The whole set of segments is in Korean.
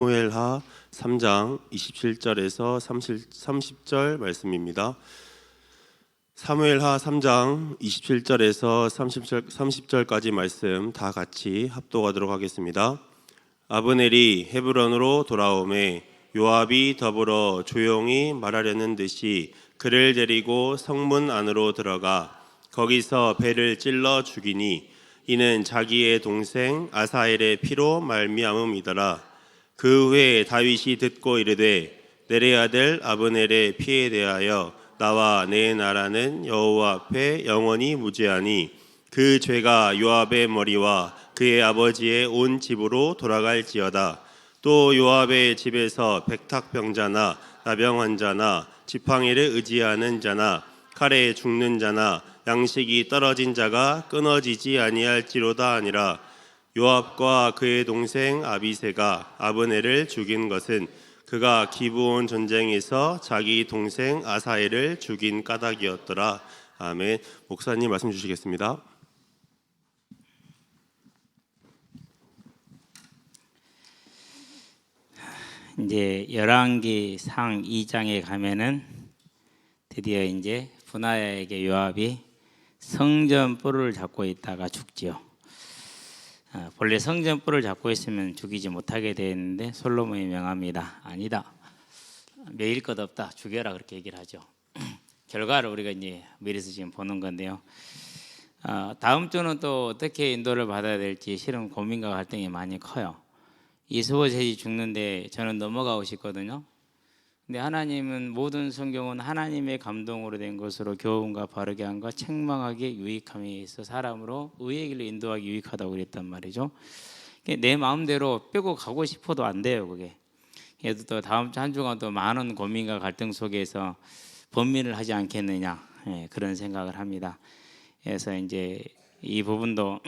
사무엘하 3장 27절에서 30절 말씀입니다. 사무엘하 3장 27절에서 30절까지 말씀 다 같이 합독하도록 하겠습니다. 아브넬이 헤브론으로 돌아오매 요압이 더불어 조용히 말하려는 듯이 그를 데리고 성문 안으로 들어가 거기서 배를 찔러 죽이니 이는 자기의 동생 아사엘의 피로 말미암음이더라. 그 후에 다윗이 듣고 이르되 내레 아들 아브넬의 피에 대하여 나와 내 나라는 여호와 앞에 영원히 무죄하니 그 죄가 요압의 머리와 그의 아버지의 온 집으로 돌아갈지어다. 또 요압의 집에서 백탁병자나 나병 환자나 지팡이를 의지하는 자나 칼에 죽는 자나 양식이 떨어진 자가 끊어지지 아니할지로다 아니라 요압과 그의 동생 아비새가 아브넬을 죽인 것은 그가 기브온 전쟁에서 자기 동생 아사엘을 죽인 까닭이었더라. 아멘. 목사님 말씀 주시겠습니다. 이제 열왕기상 2장에 가면은 드디어 이제 분하야에게 요압이 성전 뿔을 잡고 있다가 죽지요. 본래 성전 뿔을 잡고 있으면 죽이지 못하게 되었는데 솔로몬이 명합니다. 아니다. 매일 것 없다. 죽여라 그렇게 얘기를 하죠. 결과를 우리가 이제 미리서 지금 보는 건데요. 다음 주는 또 어떻게 인도를 받아야 될지 실은 고민과 갈등이 많이 커요. 이스보셋이 죽는데 저는 넘어가고 싶거든요. 근데 하나님은 모든 성경은 하나님의 감동으로 된 것으로 교훈과 바르게 함과 책망하기에 유익함에 있어 사람으로 의의 길로 인도하기 유익하다고 그랬단 말이죠. 내 마음대로 빼고 가고 싶어도 안 돼요. 그게. 그래도 또 다음 주 한 주간 또 많은 고민과 갈등 속에서 범민을 하지 않겠느냐 그런 생각을 합니다. 그래서 이제 이 부분도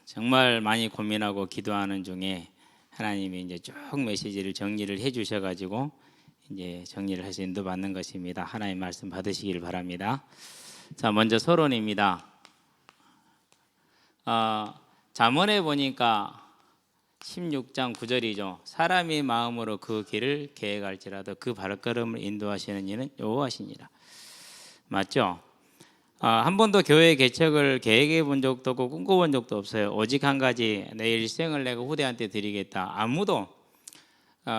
정말 많이 고민하고 기도하는 중에 하나님이 이제 쭉 메시지를 정리를 해주셔가지고 이제 정리를 해서 인도받는 것입니다. 하나님 말씀 받으시기를 바랍니다. 자, 먼저 서론입니다. 잠언에 보니까 16장 9절이죠. 사람이 마음으로 그 길을 계획할지라도 그 발걸음을 인도하시는 이는 여호와시니라. 맞죠? 한 번도 교회 개척을 계획해 본 적도 없고 꿈꿔본 적도 없어요. 오직 한 가지, 내 일생을 내가 후대한테 드리겠다. 아무도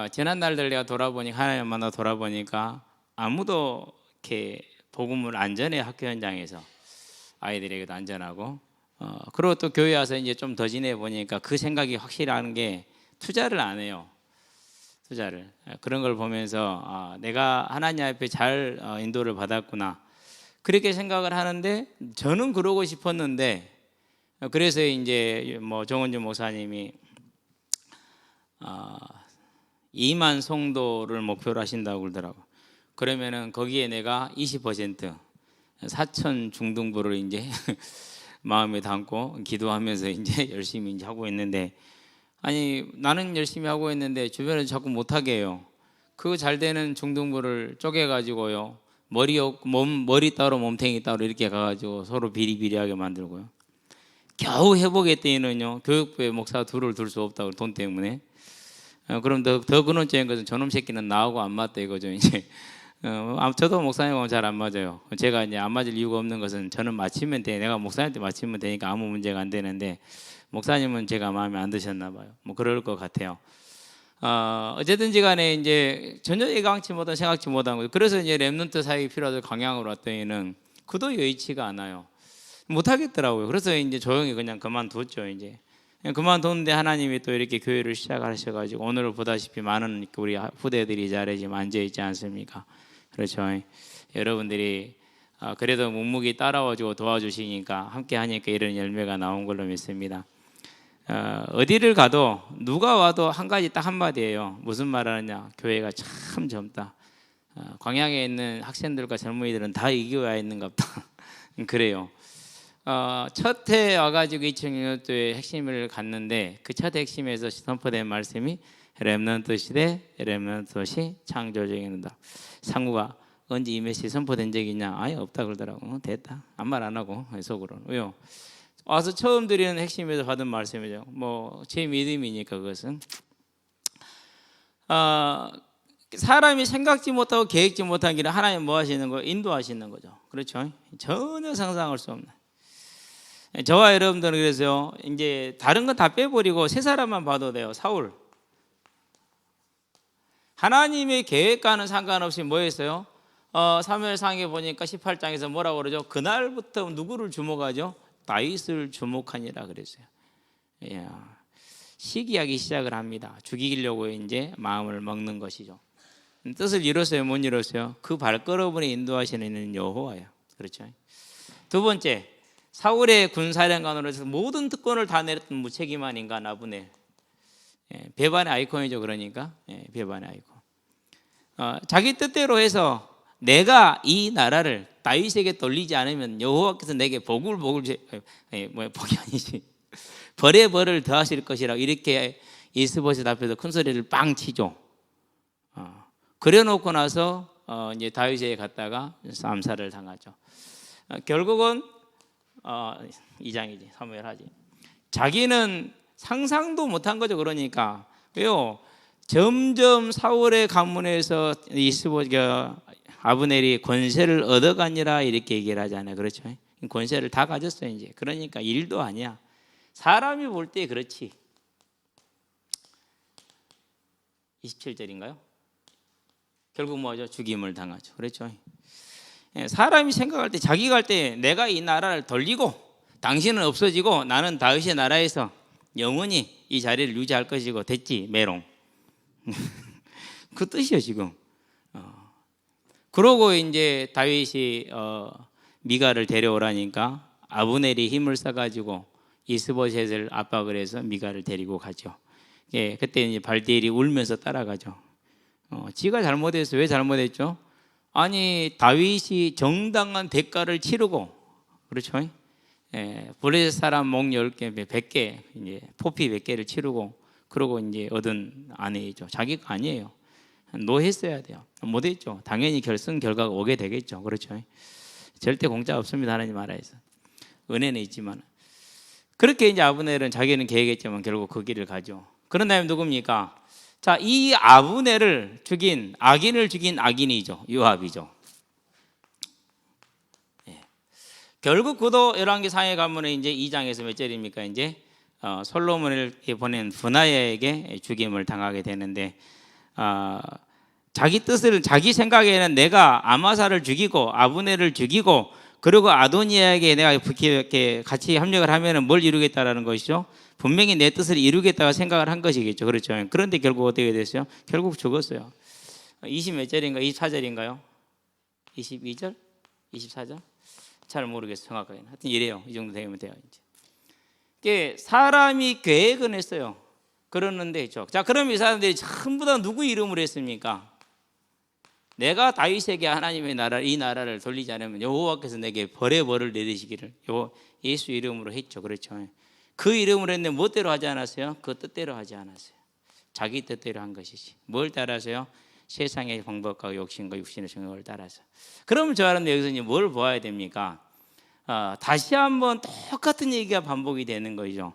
지난 날들 내가 돌아보니까 하나님 만나 돌아보니까 아무도 이렇게 복음을 안전해 학교 현장에서 아이들에게도 안전하고 그리고 또 교회 와서 이제 좀 더 지내 보니까 그 생각이 확실한 게 투자를 안 해요. 투자를 그런 걸 보면서 내가 하나님 앞에 잘 인도를 받았구나. 그렇게 생각을 하는데 저는 그러고 싶었는데 그래서 이제 뭐 정원주 목사님이 2만 성도를 목표로 하신다고 그러더라고. 그러면은 거기에 내가 20% 4천 중등부를 이제 마음에 담고 기도하면서 이제 열심히 이제 하고 있는데 아니 나는 열심히 하고 있는데 주변에서 자꾸 못하게 해요. 그 잘 되는 중등부를 쪼개가지고요. 머리 따로 몸탱이 따로 이렇게 가가지고 서로 비리비리하게 만들고요. 겨우 회복했더니는요 교육부에 목사 둘을 둘 수 없다고 돈 때문에. 그럼 더 근원적인 것은 저놈 새끼는 나하고 안 맞다 이거죠. 이제 저도 목사님하고 잘 안 맞아요. 제가 이제 안 맞을 이유가 없는 것은 저는 맞추면 돼. 내가 목사님한테 맞추면 되니까 아무 문제가 안 되는데 목사님은 제가 마음에 안 드셨나 봐요. 뭐 그럴 것 같아요. 어쨌든지 간에 이제 전혀 예상치 못한 생각지 못한 거죠. 그래서 이제 렘넌트 사역이 필요하다 강양으로 왔더니는 그도 여의치가 않아요. 못하겠더라고요. 그래서 이제 조용히 그냥 그만뒀죠. 이제 그만뒀는데 하나님이 또 이렇게 교회를 시작하셔가지고 오늘 보다시피 많은 우리 후대들이 자리에 지금 앉아있지 않습니까? 그렇죠. 여러분들이 그래도 묵묵히 따라와주고 도와주시니까 함께 하니까 이런 열매가 나온 걸로 믿습니다. 어디를 가도 누가 와도 한 가지 딱 한마디예요. 무슨 말 하느냐? 교회가 참 젊다. 광양에 있는 학생들과 젊은이들은 다 이 교회에 있는갑다. 그래요. 첫 해 와가지고 2006년도에 핵심을 갔는데 그 첫 핵심에서 선포된 말씀이 렘넌트 시대, 렘넌트 시 창조적인 응답. 상무가 언제 이 메시지 선포된 적이 있냐? 아예 없다 그러더라고. 됐다. 아무 말 안 하고 속으로. 왜요? 와서 처음 드리는 핵심에서 받은 말씀이죠. 뭐 제 믿음이니까 그것은 사람이 생각지 못하고 계획지 못한 길을 하나님 뭐 하시는 거예요? 인도하시는 거죠. 그렇죠? 전혀 상상할 수 없는. 저와 여러분들은 그래서요, 이제 다른 건 다 빼버리고 세 사람만 봐도 돼요. 사울. 하나님의 계획과는 상관없이 뭐 했어요? 사무엘상에 보니까 18장에서 뭐라고 그러죠? 그날부터 누구를 주목하죠? 다윗을 주목하니라 그랬어요. 이야, 시기하기 시작을 합니다. 죽이려고 이제 마음을 먹는 것이죠. 뜻을 이뤘어요? 못 이뤘어요? 그 발걸음을 인도하시는 여호와예요. 그렇죠? 두 번째, 사울의 군사령관으로서 모든 특권을 다 내렸던 무책임한 인간 아브넬. 배반의 아이콘이죠. 그러니까 배반의 아이콘. 자기 뜻대로 해서 내가 이 나라를 다윗에게 돌리지 않으면 여호와께서 내게 복을 복이 아니지 벌의 벌을 더하실 것이라 이렇게 이스보셋 앞에서 큰 소리를 빵 치죠. 그래놓고 나서 이제 다윗에게 갔다가 암살을 당하죠. 결국은 2장이지 사무엘하지. 자기는 상상도 못한 거죠. 그러니까 왜요? 점점 사울의 가문에서 아브넬이 권세를 얻어가니라 이렇게 얘기를 하잖아요. 그렇죠? 권세를 다 가졌어요. 이제 그러니까 일도 아니야. 사람이 볼 때 그렇지. 27절인가요? 결국 뭐죠? 죽임을 당하죠. 그렇죠? 사람이 생각할 때, 자기가 할 때 내가 이 나라를 돌리고 당신은 없어지고 나는 다윗의 나라에서 영원히 이 자리를 유지할 것이고 됐지 메롱. 그 뜻이에요 지금. 그러고 이제 다윗이 미가를 데려오라니까 아브넬이 힘을 써가지고 이스보셋을 압박을 해서 미가를 데리고 가죠. 그때 이제 발디엘이 울면서 따라가죠. 지가 잘못했어. 왜 잘못했죠? 아니 다윗이 정당한 대가를 치르고 그렇죠? 블레셋 사람 목 10개, 100개 이제 포피 100개를 치르고 그러고 이제 얻은 아내이죠. 자기가 아니에요. 노했어야 돼요. 못했죠. 당연히 결승 결과가 오게 되겠죠. 그렇죠? 절대 공짜 없습니다. 하나님 나라에서 은혜는 있지만 그렇게 이제 아브넬은 자기는 계획했지만 결국 그 길을 가죠. 그런 다음에 누굽니까? 자, 이 아브넬을 죽인 악인을 죽인 악인이죠. 요압이죠. 결국 그도 열왕기상에 가면은 이제 2장에서 몇 절입니까? 이제 솔로몬을 보낸 분하야에게 죽임을 당하게 되는데 자기 뜻을 자기 생각에는 내가 아마사를 죽이고 아브넬을 죽이고 그리고 아도니아에게 내가 이렇게 같이 협력을 하면은 뭘 이루겠다라는 것이죠. 분명히 내 뜻을 이루겠다고 생각을 한 것이겠죠. 그렇죠. 그런데 결국 어떻게 됐어요? 결국 죽었어요. 20 몇 절인가? 24절인가요? 22절? 24절? 잘 모르겠어요. 정확하게. 하여튼 이래요. 이 정도 되면 돼요. 이제 사람이 계획은 했어요. 그러는데 있죠. 자, 그럼 이 사람들이 전부 다 누구 이름으로 했습니까? 내가 다윗에게 하나님의 나라 이 나라를 돌리지 않으면 여호와께서 내게 벌의 벌을 내리시기를 예수 이름으로 했죠. 그렇죠. 그 이름으로 했는데 멋대로 하지 않았어요? 그 뜻대로 하지 않았어요. 자기 뜻대로 한 것이지. 뭘 따라서요? 세상의 방법과 욕심과 육신의 정욕을 따라서. 그러면 저 사람들 여기서 이제 뭘 보아야 됩니까? 다시 한번 똑같은 얘기가 반복이 되는 거죠.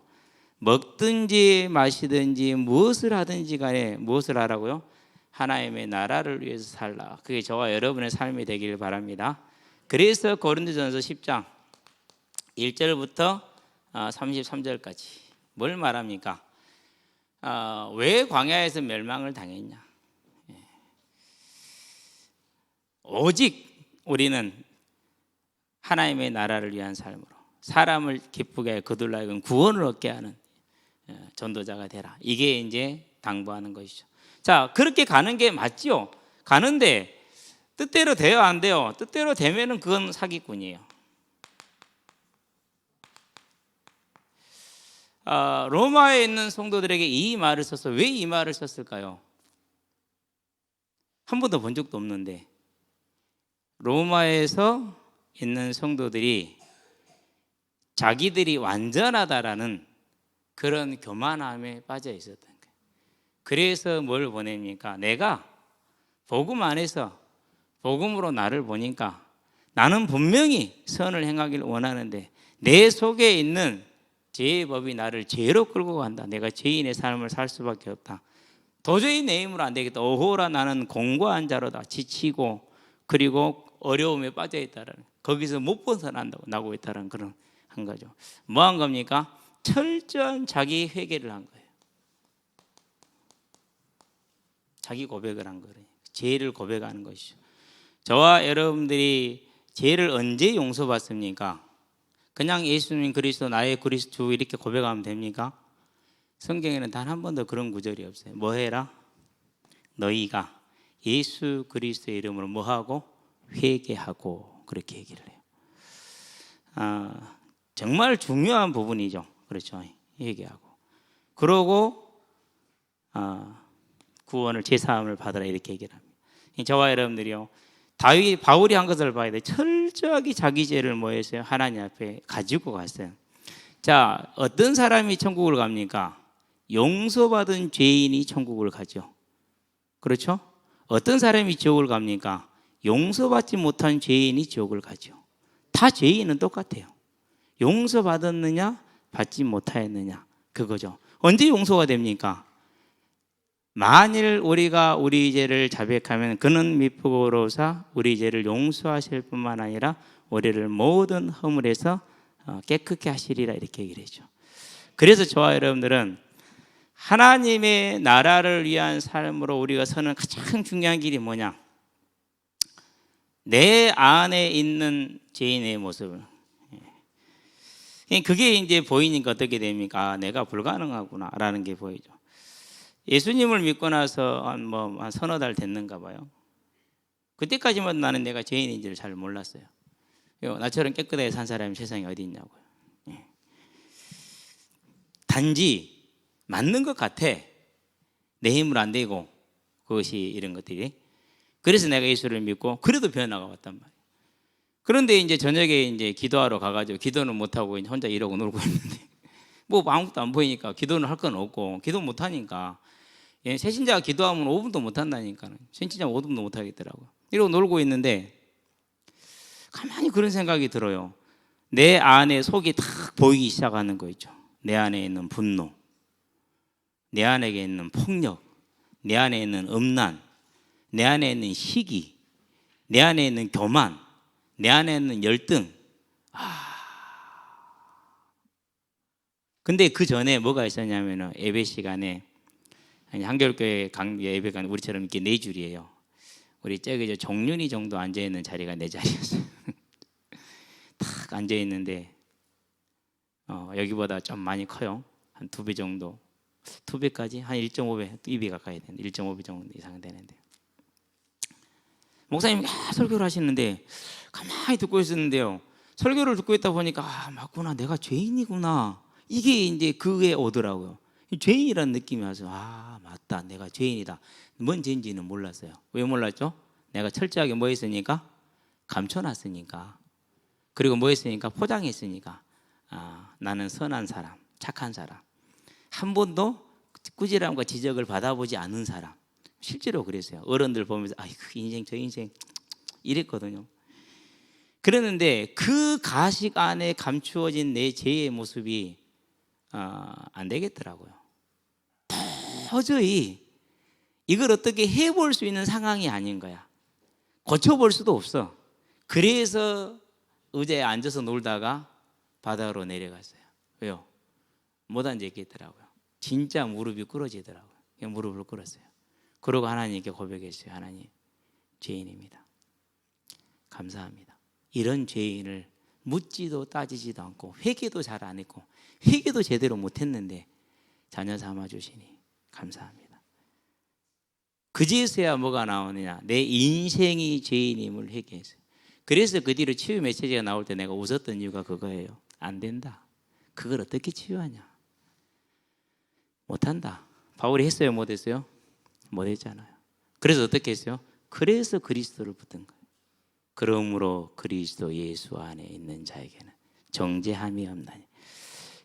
먹든지 마시든지 무엇을 하든지 간에 무엇을 하라고요? 하나님의 나라를 위해서 살라. 그게 저와 여러분의 삶이 되기를 바랍니다. 그래서 고린도전서 10장 1절부터 33절까지 뭘 말합니까? 왜 광야에서 멸망을 당했냐? 오직 우리는 하나님의 나라를 위한 삶으로 사람을 기쁘게 하여 그들로 하여금 구원을 얻게 하는 전도자가 되라. 이게 이제 당부하는 것이죠. 자, 그렇게 가는 게 맞지요. 가는데 뜻대로 돼요, 안 돼요? 뜻대로 되면은 그건 사기꾼이에요. 로마에 있는 성도들에게 이 말을 썼어. 왜 이 말을 썼을까요? 한 번도 본 적도 없는데 로마에서 있는 성도들이 자기들이 완전하다라는 그런 교만함에 빠져 있었던 거예요. 그래서 뭘 보냅니까? 내가 복음 안에서 복음으로 나를 보니까 나는 분명히 선을 행하기를 원하는데 내 속에 있는 죄의 법이 나를 죄로 끌고 간다. 내가 죄인의 삶을 살 수밖에 없다. 도저히 내 힘으로 안 되겠다. 오호라 나는 공고한 자로다. 지치고 그리고 어려움에 빠져 있다라는, 거기서 못 벗어나고 있다는 그런 한 거죠. 뭐 한 겁니까? 철저한 자기 회개를 한 거예요. 자기 고백을 한 거예요. 죄를 고백하는 것이죠. 저와 여러분들이 죄를 언제 용서받습니까? 그냥 예수님 그리스도 나의 그리스도 이렇게 고백하면 됩니까? 성경에는 단 한 번도 그런 구절이 없어요. 뭐 해라? 너희가 예수 그리스도의 이름으로 뭐 하고? 회개하고, 그렇게 얘기를 해요. 정말 중요한 부분이죠. 그렇죠. 회개하고. 그러고 구원을 제사함을 받으라, 이렇게 얘기를 합니다. 저와 여러분들이요, 바울이 한 것을 봐야 돼. 철저하게 자기 죄를 뭐 했어요? 하나님 앞에 가지고 갔어요. 자, 어떤 사람이 천국을 갑니까? 용서받은 죄인이 천국을 가죠. 그렇죠? 어떤 사람이 지옥을 갑니까? 용서받지 못한 죄인이 지옥을 가죠. 다 죄인은 똑같아요. 용서받았느냐 받지 못하였느냐, 그거죠. 언제 용서가 됩니까? 만일 우리가 우리 죄를 자백하면 그는 미쁘고로사 우리 죄를 용서하실 뿐만 아니라 우리를 모든 허물에서 깨끗게 하시리라, 이렇게 얘기를 했죠. 그래서 저와 여러분들은 하나님의 나라를 위한 삶으로 우리가 서는 가장 중요한 길이 뭐냐? 내 안에 있는 죄인의 모습을, 그게 이제 보이니까 어떻게 됩니까? 내가 불가능하구나 라는 게 보이죠. 예수님을 믿고 나서 한 서너 달 됐는가 봐요. 그때까지만 나는 내가 죄인인지를 잘 몰랐어요. 나처럼 깨끗하게 산 사람이 세상에 어디 있냐고요. 단지 맞는 것 같아. 내 힘으로 안 되고, 그것이 이런 것들이. 그래서 내가 예수를 믿고 그래도 변화가 왔단 말이에요. 그런데 이제 저녁에 이제 기도하러 가가지고 기도는 못하고 혼자 이러고 놀고 있는데 뭐 아무것도 안 보이니까 기도는 할 건 없고, 기도 못하니까 새신자가 기도하면 5분도 못한다니까. 새신자가 5분도 못하겠더라고요. 이러고 놀고 있는데 가만히 그런 생각이 들어요. 내 안에 속이 탁 보이기 시작하는 거 있죠. 내 안에 있는 분노, 내 안에 있는 폭력, 내 안에 있는 음란, 내 안에 있는 시기, 내 안에 있는 교만, 내 안에 있는 열등. 근데 그 전에 뭐가 있었냐면은 예배 시간에 한겨울교회 예배가 우리처럼 이렇게 네 줄이에요. 우리 저기 종륜이 정도 앉아 있는 자리가 네 자리였어요. 탁 앉아 있는데 여기보다 좀 많이 커요. 한 2배 정도, 2배까지 한 1.5배, 2배 가까이 되는데 1.5배 정도 이상 되는데 목사님이 설교를 하시는데 가만히 듣고 있었는데요. 설교를 듣고 있다 보니까 맞구나, 내가 죄인이구나, 이게 이제 그게 오더라고요. 죄인이라는 느낌이 와서 맞다, 내가 죄인이다. 뭔 죄인지는 몰랐어요. 왜 몰랐죠? 내가 철저하게 뭐 했으니까? 감춰놨으니까. 그리고 뭐 했으니까? 포장했으니까. 나는 선한 사람, 착한 사람, 한 번도 꾸지람과 지적을 받아보지 않은 사람. 실제로 그랬어요. 어른들 보면서 그 인생 저 인생 이랬거든요. 그랬는데 그 가식 안에 감추어진 내 죄의 모습이 안 되겠더라고요. 도저히 이걸 어떻게 해볼 수 있는 상황이 아닌 거야. 고쳐볼 수도 없어. 그래서 의자에 앉아서 놀다가 바다로 내려갔어요. 왜요? 못 앉아있겠더라고요. 진짜 무릎이 꿇어지더라고요. 무릎을 꿇었어요. 그러고 하나님께 고백했어요. 하나님, 죄인입니다. 감사합니다. 이런 죄인을 묻지도 따지지도 않고 회개도 잘 안 했고 회개도 제대로 못했는데 자녀 삼아 주시니 감사합니다. 그제서야 뭐가 나오느냐? 내 인생이 죄인임을 회개했어요. 그래서 그 뒤로 치유 메시지가 나올 때 내가 웃었던 이유가 그거예요. 안 된다. 그걸 어떻게 치유하냐? 못한다. 바울이 했어요? 못했어요? 못했잖아요. 그래서 어떻게 했어요? 그래서 그리스도를 붙든 거예요. 그러므로 그리스도 예수 안에 있는 자에게는 정죄함이 없나니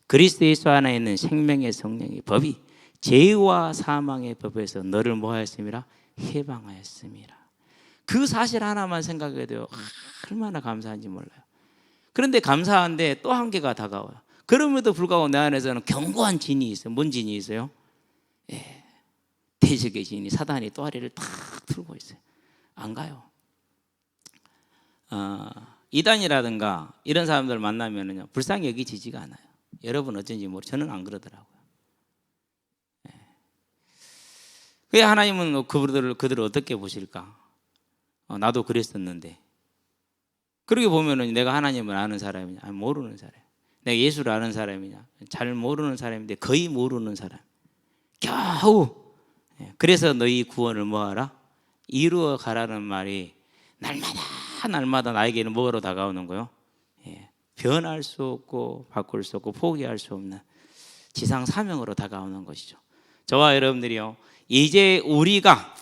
그리스도 예수 안에 있는 생명의 성령의 법이 죄와 사망의 법에서 너를 뭐 하였습니다? 해방하였습니다. 그 사실 하나만 생각해도 얼마나 감사한지 몰라요. 그런데 감사한데 또 한계가 다가와요. 그럼에도 불구하고 내 안에서는 견고한 진이 있어요. 뭔 진이 있어요? 예, 대적의 진이, 사단이 또아리를 탁 틀고 있어요. 안 가요. 이단이라든가 이런 사람들 만나면은요, 불쌍히 여기지지가 않아요. 여러분 어쩐지 저는 안 그러더라고요. 예. 왜 하나님은 그들을 어떻게 보실까? 나도 그랬었는데. 그렇게 보면은 내가 하나님을 아는 사람이냐? 아니, 모르는 사람. 내가 예수를 아는 사람이냐? 잘 모르는 사람인데 거의 모르는 사람. 겨우. 그래서 너희 구원을 뭐하라? 이루어 가라는 말이 날마다 나에게는 뭐로 다가오는 거요? 변할 수 없고 바꿀 수 없고 포기할 수 없는 지상 사명으로 다가오는 것이죠. 저와 여러분들이요, 이제 우리가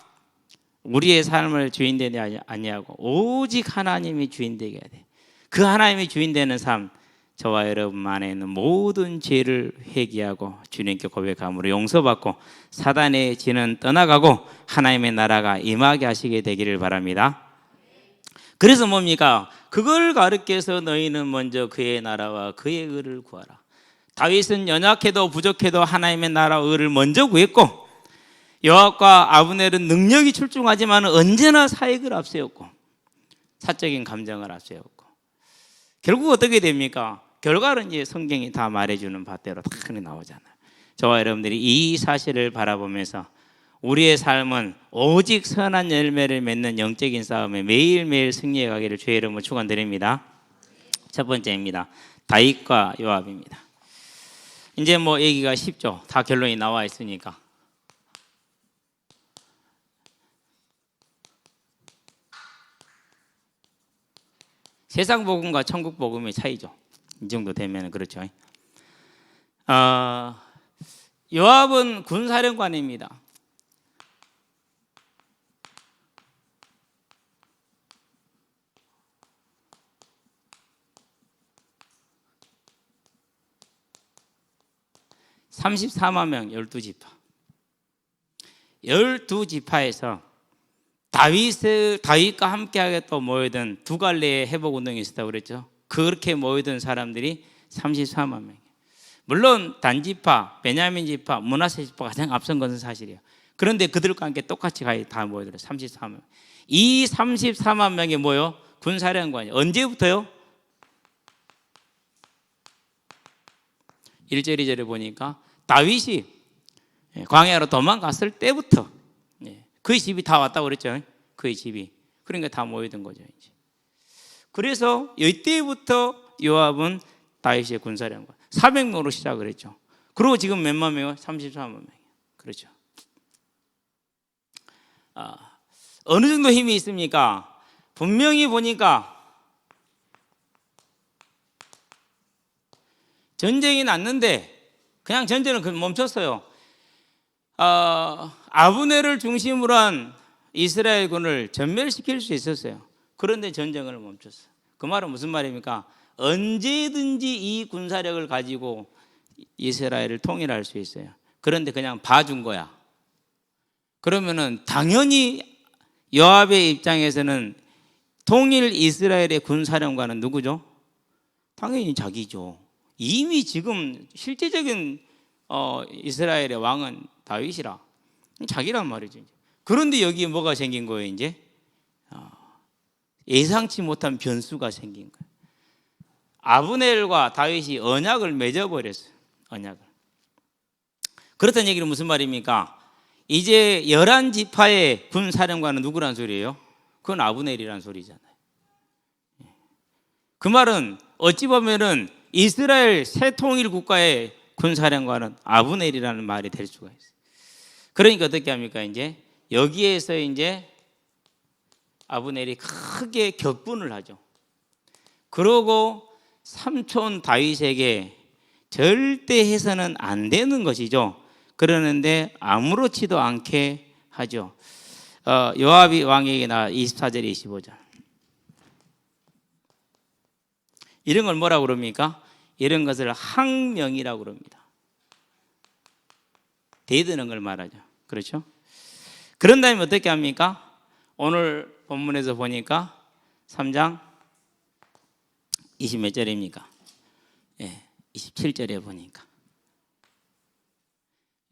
우리의 삶을 주인 되지 아니하고 오직 하나님이 주인 되게 해야 돼. 그 하나님이 주인 되는 삶, 저와 여러분 안에 있는 모든 죄를 회개하고 주님께 고백함으로 용서받고 사단의 진은 떠나가고 하나님의 나라가 임하게 하시게 되기를 바랍니다. 그래서 뭡니까? 그걸 가르쳐서 너희는 먼저 그의 나라와 그의 의를 구하라. 다윗은 연약해도 부족해도 하나님의 나라와 의를 먼저 구했고, 요압과 아브넬은 능력이 출중하지만 언제나 사익을 앞세웠고 사적인 감정을 앞세웠고, 결국 어떻게 됩니까? 결과는 이제 성경이 다 말해주는 바대로 다 나오잖아요. 저와 여러분들이 이 사실을 바라보면서 우리의 삶은 오직 선한 열매를 맺는 영적인 싸움에 매일매일 승리해 가기를 주의 이름으로 축원드립니다. 첫 번째입니다. 다윗과 요압입니다. 이제 얘기가 쉽죠. 다 결론이 나와 있으니까. 세상 복음과 천국 복음의 차이죠. 이 정도 되면 그렇죠. 요압은 군사령관입니다. (34만 명) 12지파. 12지파에서 다윗과 함께하게 또 모여든 두 갈래의 회복 운동이 있었다고 그랬죠. 그렇게 모여든 사람들이 34만 명. 물론 단지파, 베냐민 지파, 므낫세 지파가 가장 앞선 것은 사실이에요. 그런데 그들과 함께 똑같이 다 모여들어요. 34만 명. 이 34만 명이 뭐요? 군사령관이 언제부터요? 1절 2절에 보니까 다윗이 광야로 도망갔을 때부터 그의 집이 다 왔다고 그랬죠. 그의 집이. 그러니까 다 모여든 거죠. 이제. 그래서 이때부터 요압은 다윗의 군사령관 400명으로 시작을 했죠. 그리고 지금 몇만 명이요? 34만 명. 그렇죠. 어느 정도 힘이 있습니까? 분명히 보니까 전쟁이 났는데 그냥 전쟁은 멈췄어요. 아브넬을 중심으로 한 이스라엘군을 전멸시킬 수 있었어요. 그런데 전쟁을 멈췄어요. 그 말은 무슨 말입니까? 언제든지 이 군사력을 가지고 이스라엘을 통일할 수 있어요. 그런데 그냥 봐준 거야. 그러면은 당연히 요압의 입장에서는 통일 이스라엘의 군사령관은 누구죠? 당연히 자기죠. 이미 지금 실제적인 이스라엘의 왕은 다윗이라 자기란 말이죠. 그런데 여기에 뭐가 생긴 거예요? 이제 예상치 못한 변수가 생긴 거예요. 아브넬과 다윗이 언약을 맺어버렸어요. 언약을. 그렇다는 얘기는 무슨 말입니까? 이제 11지파의 군사령관은 누구란 소리예요? 그건 아브넬이란 소리잖아요. 그 말은 어찌 보면은 이스라엘 새 통일 국가의 군사령관은 아브넬이라는 말이 될 수가 있어요. 그러니까 어떻게 합니까? 이제 여기에서 이제 아브넬이 크게 격분을 하죠. 그러고 삼촌 다윗에게 절대 해서는 안 되는 것이죠. 그러는데 아무렇지도 않게 하죠. 요압이 왕에게 나와 24절 25절. 이런 걸 뭐라고 그럽니까? 이런 것을 항명이라고 그럽니다. 대드는 걸 말하죠. 그렇죠? 그런 다음에 어떻게 합니까? 오늘 본문에서 보니까 3장 20 몇 절입니까? 27절에 보니까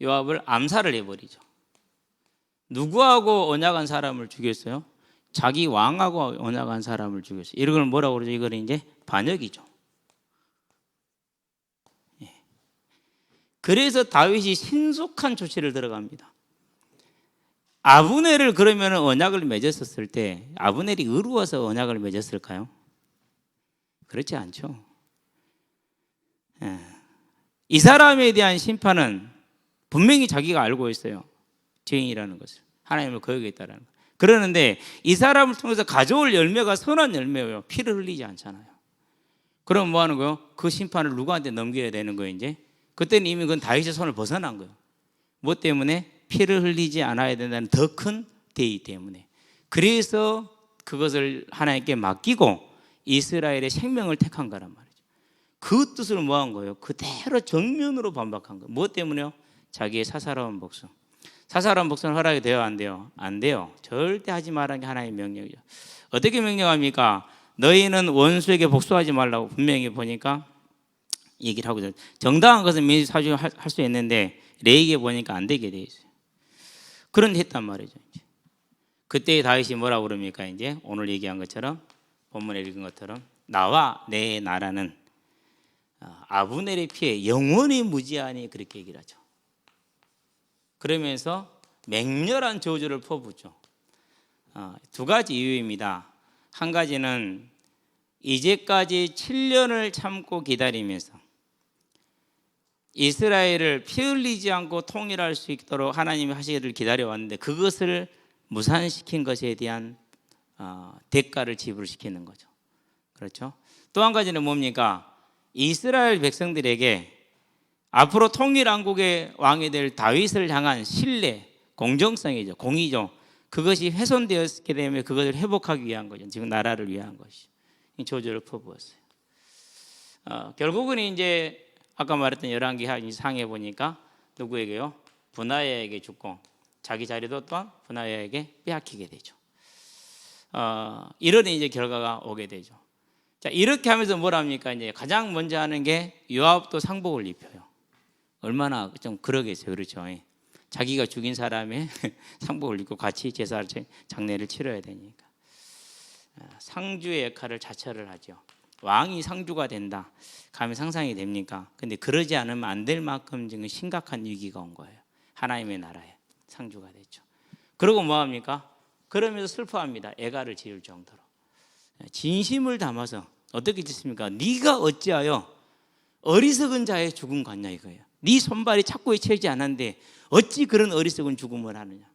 요압을 암살을 해버리죠. 누구하고 언약한 사람을 죽였어요? 자기 왕하고 언약한 사람을 죽였어요. 이런 걸 뭐라고 그러죠? 이걸 이제 반역이죠. 그래서 다윗이 신속한 조치를 들어갑니다. 아브넬을 그러면 언약을 맺었을 때 아브넬이 의로워서 언약을 맺었을까요? 그렇지 않죠. 이 사람에 대한 심판은 분명히 자기가 알고 있어요. 죄인이라는 것을, 하나님을 거역했다라는 것. 그러는데 이 사람을 통해서 가져올 열매가 선한 열매예요. 피를 흘리지 않잖아요. 그럼 뭐 하는 거예요? 그 심판을 누구한테 넘겨야 되는 거예요? 이제 그때는 이미 그건 다윗의 손을 벗어난 거예요. 뭐 때문에? 피를 흘리지 않아야 된다는 더 큰 대의 때문에. 그래서 그것을 하나님께 맡기고 이스라엘의 생명을 택한 거란 말이죠. 그 뜻을 뭐 한 거예요? 그대로 정면으로 반박한 거예요. 뭐 때문에요? 자기의 사사로운 복수. 사사로운 복수는 허락이 돼요? 안 돼요? 안 돼요. 절대 하지 말라는 게 하나님의 명령이죠. 어떻게 명령합니까? 너희는 원수에게 복수하지 말라고 분명히 보니까 얘기를 하고 있어요. 정당한 것은 민주사주에 할 수 있는데 레위기에 보니까 안 되게 돼 있어요. 그런데 했단 말이죠. 이제. 그때 다윗이 뭐라고 그럽니까? 이제 오늘 얘기한 것처럼 본문에 읽은 것처럼 나와 내 나라는 아브넬의 피에 영원히 무지하니 그렇게 얘기를 하죠. 그러면서 맹렬한 저주를 퍼붓죠. 두 가지 이유입니다. 한 가지는 이제까지 7년을 참고 기다리면서 이스라엘을 피 흘리지 않고 통일할 수 있도록 하나님이 하시기를 기다려왔는데 그것을 무산시킨 것에 대한 대가를 지불시키는 거죠. 그렇죠? 또 한 가지는 뭡니까? 이스라엘 백성들에게 앞으로 통일왕국의 왕이 될 다윗을 향한 신뢰, 공정성이죠. 공의죠. 그것이 훼손되었게 되면 그것을 회복하기 위한 거죠. 지금 나라를 위한 것이. 이 조주를 퍼부었어요. 결국은 이제 아까 말했던 열왕기 상에 보니까 누구에게요? 분하야에게 죽고 자기 자리도 또한 분하야에게 빼앗기게 되죠. 이런 이제 결과가 오게 되죠. 자, 이렇게 하면서 뭘 합니까? 이제 가장 먼저 하는 게 요압도 상복을 입혀요. 얼마나 좀 그러겠어요, 그렇죠? 자기가 죽인 사람의 상복을 입고 같이 제사 장례를 치러야 되니까 상주의 역할을 자처를 하죠. 왕이 상주가 된다. 감히 상상이 됩니까? 근데 그러지 않으면 안 될 만큼 지금 심각한 위기가 온 거예요. 하나님의 나라에 상주가 됐죠. 그리고 뭐 합니까? 그러면서 슬퍼합니다. 애가를 지을 정도로. 진심을 담아서 어떻게 짓습니까? 네가 어찌하여 어리석은 자의 죽음 같냐 이거예요. 네 손발이 착고에 채지 않았는데 어찌 그런 어리석은 죽음을 하느냐.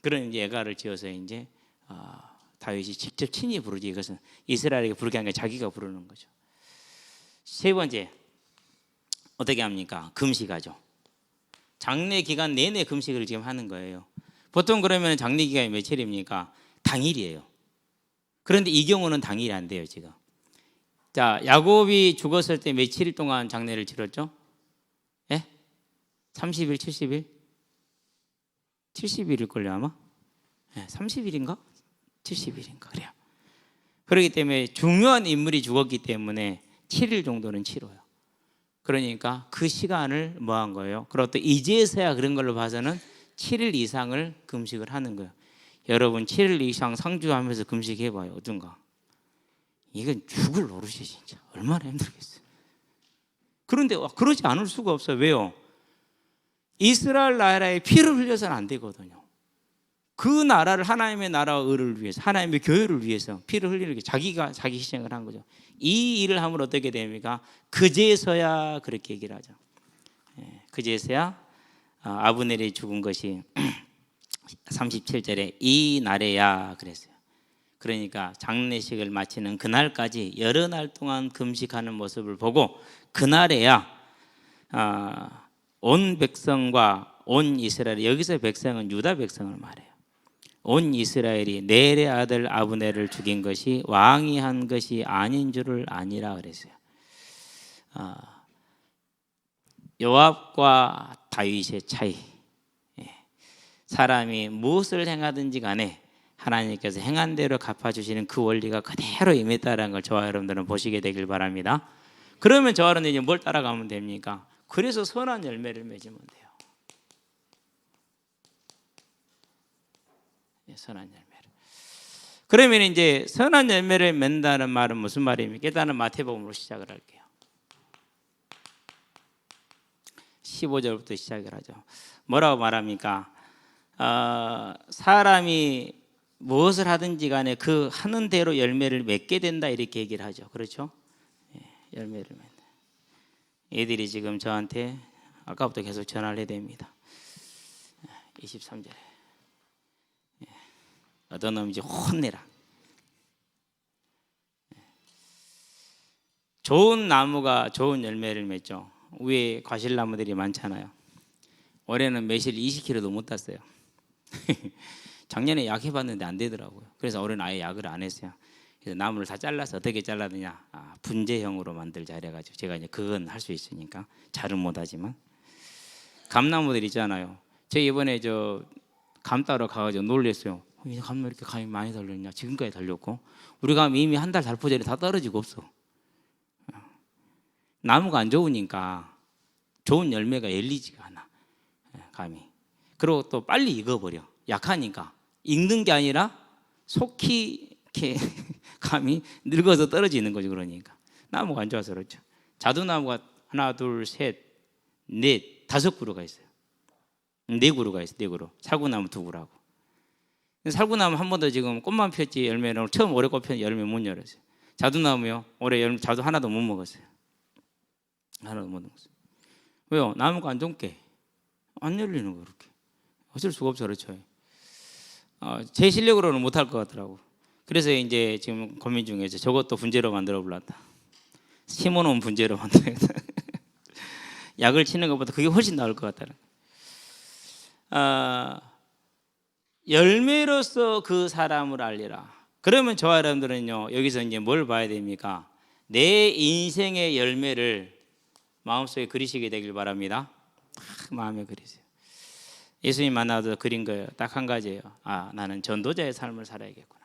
그런 이제 애가를 지어서 이제 다윗이 직접 친히 부르지. 이것은 이스라엘에게 부르게 한 게 자기가 부르는 거죠. 세 번째 어떻게 합니까? 금식하죠. 장례 기간 내내 금식을 지금 하는 거예요. 보통 그러면 장례 기간이 며칠입니까? 당일이에요. 그런데 이 경우는 당일이 안 돼요 지금. 자, 야곱이 죽었을 때 며칠 동안 장례를 치렀죠? 예? 30일, 70일? 70일일걸요 아마? 예, 30일인가? 70일인가 그래요. 그렇기 때문에 중요한 인물이 죽었기 때문에 7일 정도는 치러요. 그러니까 그 시간을 뭐 한 거예요? 그리고 또 이제서야 그런 걸로 봐서는 7일 이상을 금식을 하는 거예요. 여러분 7일 이상 상주하면서 금식해봐요. 어떤가? 이건 죽을 노릇이 진짜 얼마나 힘들겠어요. 그런데 그러지 않을 수가 없어요. 왜요? 이스라엘 나라에 피를 흘려서는 안 되거든요. 그 나라를 하나님의 나라와 의를 위해서 하나님의 교회를 위해서 피를 흘리는 게 자기가 자기 희생을 한 거죠. 이 일을 하면 어떻게 됩니까? 그제서야 그렇게 얘기를 하죠. 그제서야 아브넬이 죽은 것이 37절에 이 날에야 그랬어요. 그러니까 장례식을 마치는 그날까지 여러 날 동안 금식하는 모습을 보고 그날에야 온 백성과 온 이스라엘, 여기서 백성은 유다 백성을 말해요. 온 이스라엘이 넬의 아들 아브넬을 죽인 것이 왕이 한 것이 아닌 줄을 아니라 그랬어요. 요압과 다윗의 차이. 사람이 무엇을 행하든지 간에 하나님께서 행한 대로 갚아주시는 그 원리가 그대로 임했다는 걸 저와 여러분들은 보시게 되길 바랍니다. 그러면 저와 여러분들은 이제 뭘 따라가면 됩니까? 그래서 선한 열매를 맺으면 돼요. 선한 열매를. 그러면 이제 선한 열매를 맺는다는 말은 무슨 말입니까? 일단은 마태복음으로 시작을 할게요. 15절부터 시작을 하죠. 뭐라고 말합니까? 사람이 무엇을 하든지 간에 그 하는 대로 열매를 맺게 된다 이렇게 얘기를 하죠. 그렇죠? 열매를 맺는다. 애들이 지금 저한테 아까부터 계속 전화를 해야 됩니다. 23절에 어떤 놈인지 혼내라. 좋은 나무가 좋은 열매를 맺죠. 위에 과실나무들이 많잖아요. 올해는 매실 20kg도 못 땄어요. 작년에 약 해봤는데 안 되더라고요. 그래서 올해는 아예 약을 안 했어요. 그래서 나무를 다 잘라서 어떻게 잘라느냐, 분재형으로 만들자 이래가지고 제가 이제 그건 할 수 있으니까 잘은 못하지만 감나무들 있잖아요. 제가 이번에 감 따러 가가지고 놀랬어요. 이 감이 이렇게 감이 많이 달렸냐? 지금까지 달렸고 우리 감이 이미 한 달 달포 전에 다 떨어지고 없어. 나무가 안 좋으니까 좋은 열매가 열리지가 않아. 감이. 그리고 또 빨리 익어버려. 약하니까 익는 게 아니라 속히 이렇게 감이 늙어서 떨어지는 거죠. 그러니까 나무가 안 좋아서 그렇죠. 자두나무가 하나, 둘, 셋, 넷, 5그루가 있어요. 4그루가 있어요. 4그루. 살구나무 2그루하고. 살구나무 한 번도 지금 꽃만 폈지 열매는 처음 올해 꽃 폈는데 열매 못 열었어요. 자두나무요. 올해 자두 하나도 못 먹었어요. 하나도 못 먹었어요. 왜요? 나무가 안 좋게 안 열리는 거 그렇게. 어쩔 수가 없어 그렇죠. 제 실력으로는 못할 것 같더라고. 그래서 이제 지금 고민 중에 저것도 분재로 만들어 볼란다. 심어놓은 분재로 만들어야겠다. 약을 치는 것보다 그게 훨씬 나을 것 같다는. 열매로서 그 사람을 알리라. 그러면 저와 여러분들은요 여기서 이제 뭘 봐야 됩니까? 내 인생의 열매를 마음속에 그리시게 되길 바랍니다. 마음에 그리세요. 예수님 만나서 그린 거예요. 딱 한 가지예요. 나는 전도자의 삶을 살아야겠구나.